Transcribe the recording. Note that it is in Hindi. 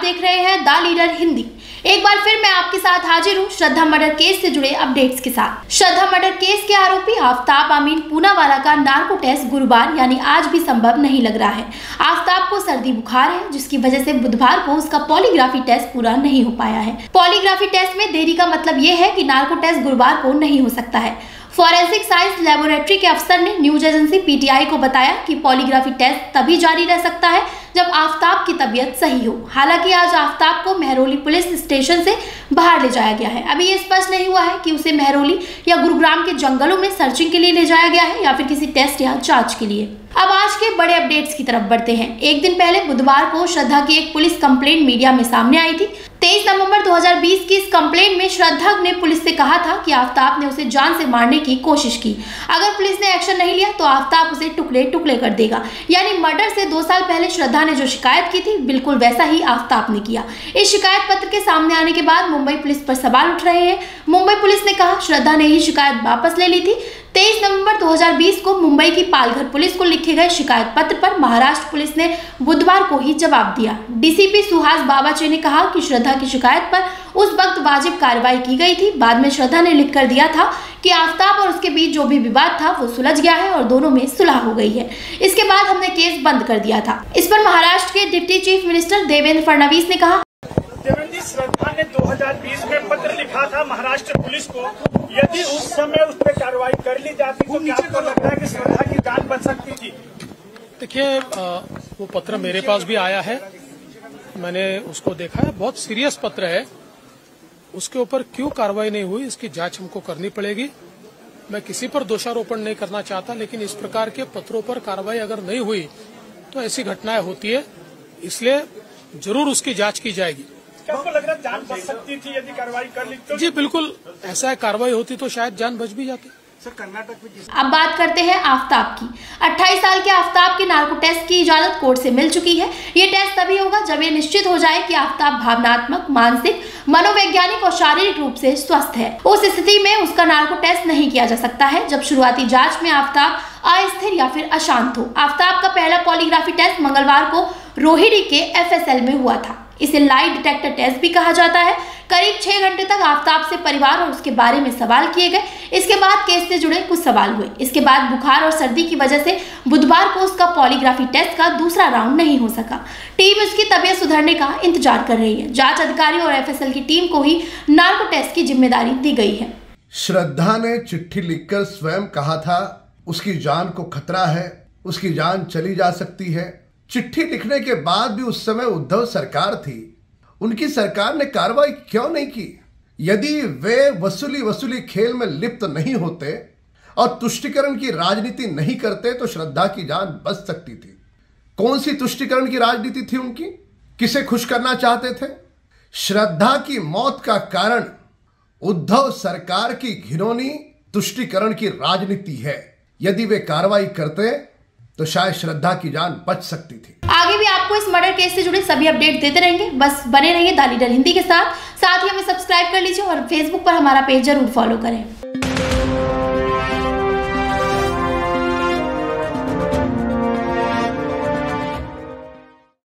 देख रहे हैं द लीडर हिंदी। एक बार फिर मैं आपके साथ हाजिर हूँ श्रद्धा मर्डर केस से जुड़े अपडेट्स के साथ। श्रद्धा मर्डर केस के आरोपी आफ्ताब अमीन पूनावाला का नार्को टेस्ट गुरुवार यानी आज भी संभव नहीं लग रहा है। आफ्ताब को सर्दी बुखार है, जिसकी वजह से बुधवार को उसका पॉलीग्राफी टेस्ट पूरा नहीं हो पाया है। पॉलीग्राफी टेस्ट में देरी का मतलब ये है कि नार्को टेस्ट गुरुवार को नहीं हो सकता है। फॉरेंसिक साइंस लेबोरेटरी के अफसर ने न्यूज एजेंसी पीटीआई को बताया कि पॉलीग्राफी टेस्ट तभी जारी रह सकता है जब आफ्ताब की तबीयत सही हो। हालांकि आज आफ्ताब को महरौली पुलिस स्टेशन से बाहर ले जाया गया है। अभी ये स्पष्ट नहीं हुआ है कि उसे महरौली या गुरुग्राम के जंगलों में सर्चिंग के लिए ले जाया गया है या फिर किसी टेस्ट या जांच के लिए। अब आज के बड़े अपडेट्स की तरफ बढ़ते हैं। एक दिन पहले बुधवार को श्रद्धा की एक पुलिस कंप्लेंट मीडिया में सामने आई थी। 23 नवंबर 2020 की इस कंप्लेंट में श्रद्धा ने पुलिस से कहा था कि आफ्ताब ने उसे जान से मारने की कोशिश की। अगर पुलिस ने एक्शन नहीं लिया तो आफ्ताब उसे टुकड़े टुकड़े कर देगा। यानी मर्डर से 2 साल पहले श्रद्धा ने जो शिकायत की थी, बिल्कुल वैसा ही आफ्ताब ने किया। इस शिकायत पत्र के सामने आने के बाद मुंबई पुलिस पर सवाल उठ रहे हैं। मुंबई पुलिस ने कहा श्रद्धा ने ही शिकायत वापस ले ली थी। 23 नवंबर 2020 को मुंबई की पालघर पुलिस को लिखे गए शिकायत पत्र पर महाराष्ट्र पुलिस ने बुधवार को ही जवाब दिया। डीसीपी सुहास बाबाचे ने कहा कि श्रद्धा की शिकायत पर उस वक्त वाजिब कार्रवाई की गई थी। बाद में श्रद्धा ने लिखकर दिया था कि आफ्ताब और उसके बीच जो भी विवाद था वो सुलझ गया है और दोनों में सुलह हो गई है। इसके बाद हमने केस बंद कर दिया था। इस पर महाराष्ट्र के deputy chief minister Devendra Fadnavis ने कहा, श्रद्धा ने 2020 में पत्र लिखा था महाराष्ट्र पुलिस को। यदि उस समय उस पर कार्रवाई कर ली जाती तो क्या आपको लगता है कि श्रद्धा की जान बच सकती थी? देखिए, वो पत्र मेरे पास भी आया है, मैंने उसको देखा है। बहुत सीरियस पत्र है। उसके ऊपर क्यों कार्रवाई नहीं हुई, इसकी जांच हमको करनी पड़ेगी। मैं किसी पर दोषारोपण नहीं करना चाहता, लेकिन इस प्रकार के पत्रों पर कार्रवाई अगर नहीं हुई तो ऐसी घटनाएं होती है, इसलिए जरूर उसकी जांच की जाएगी। आपको लग रहा है जान बच सकती थी यदि कार्रवाई कर ली तो? जी बिल्कुल, ऐसा कार्रवाई होती तो शायद जान बच भी जाती। सर, कर्नाटक में अब बात करते हैं आफ्ताब की। 28 साल के आफ्ताब के नार्को टेस्ट की इजाजत कोर्ट से मिल चुकी है। ये टेस्ट तभी होगा जब ये निश्चित हो जाए कि आफ्ताब भावनात्मक, मानसिक, मनोवैज्ञानिक और शारीरिक रूप से स्वस्थ है। उस स्थिति में उसका नार्को टेस्ट नहीं किया जा सकता है जब शुरुआती जांच में आफ्ताब अस्थिर या फिर अशांत हो। आफ्ताब का पहला पॉलीग्राफी टेस्ट मंगलवार को रोहिणी के एफएसएल में हुआ था। इसे लाई डिटेक्टर टेस्ट भी कहा जाता है। करीब 6 घंटे तक आफ्ताब से परिवार और उसके बारे में सवाल किए गए। इसके बाद केस से जुड़े कुछ सवाल हुए। इसके बाद बुखार और सर्दी की वजह से बुधवार को उसका पॉलीग्राफी टेस्ट का दूसरा राउंड नहीं हो सका। टीम उसकी तबीयत सुधरने का इंतजार कर रही है। जांच अधिकारी और एफएसएल की टीम को ही नार्को टेस्ट की जिम्मेदारी दी गई है। श्रद्धा ने चिट्ठी लिखकर स्वयं कहा था उसकी जान को खतरा है, उसकी जान चली जा सकती है। चिट्ठी लिखने के बाद भी उस समय उद्धव सरकार थी, उनकी सरकार ने कार्रवाई क्यों नहीं की? यदि वे वसूली खेल में लिप्त नहीं होते और तुष्टीकरण की राजनीति नहीं करते तो श्रद्धा की जान बच सकती थी। कौन सी तुष्टीकरण की राजनीति थी उनकी? किसे खुश करना चाहते थे? श्रद्धा की मौत का कारण उद्धव सरकार की घिनौनी तुष्टीकरण की राजनीति है। यदि वे कार्रवाई करते तो शायद श्रद्धा की जान बच सकती थी। आगे भी आपको इस मर्डर केस से जुड़े सभी अपडेट देते रहेंगे। बस बने रहिए द लीडर हिंदी के साथ ही हमें सब्सक्राइब कर लीजिए और फेसबुक पर हमारा पेज जरूर फॉलो करें।